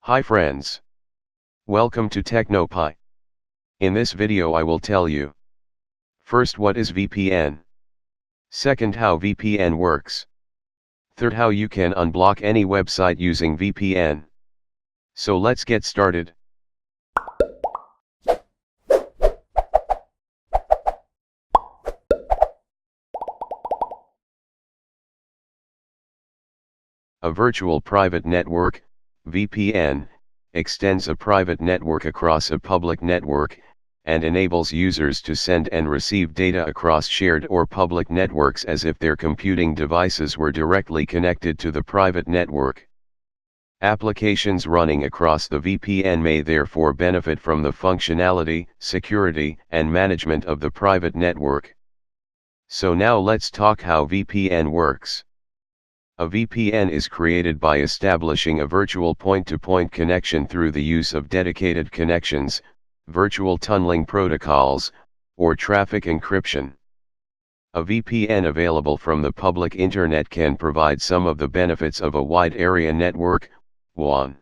Hi friends. Welcome to TechnoPie. In this video I will tell you. First, what is VPN? Second, how VPN works. Third, how you can unblock any website using VPN. So let's get started. A virtual private network, VPN, extends a private network across a public network, and enables users to send and receive data across shared or public networks as if their computing devices were directly connected to the private network. Applications running across the VPN may therefore benefit from the functionality, security, and management of the private network. So now let's talk how VPN works. A VPN is created by establishing a virtual point-to-point connection through the use of dedicated connections, virtual tunneling protocols, or traffic encryption. A VPN available from the public internet can provide some of the benefits of a wide area network. 1.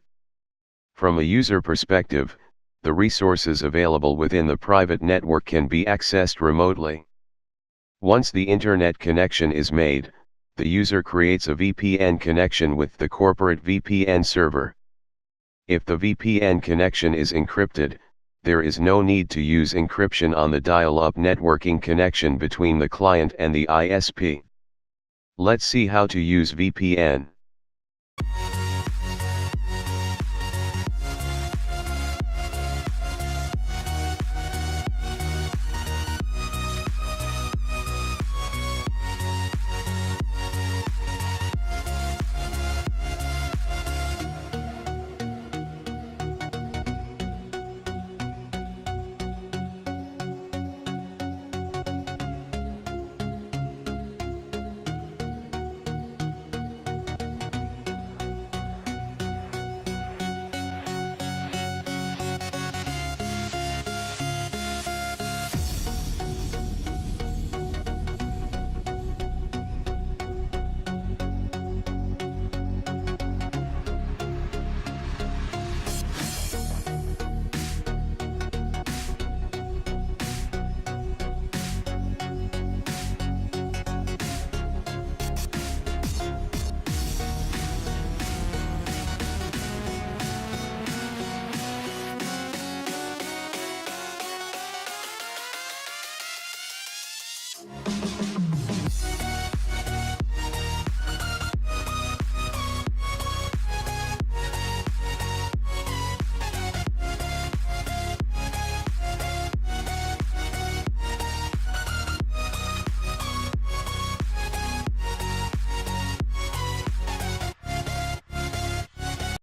From a user perspective, the resources available within the private network can be accessed remotely. Once the internet connection is made, the user creates a VPN connection with the corporate VPN server. If the VPN connection is encrypted, there is no need to use encryption on the dial-up networking connection between the client and the ISP. Let's see how to use VPN.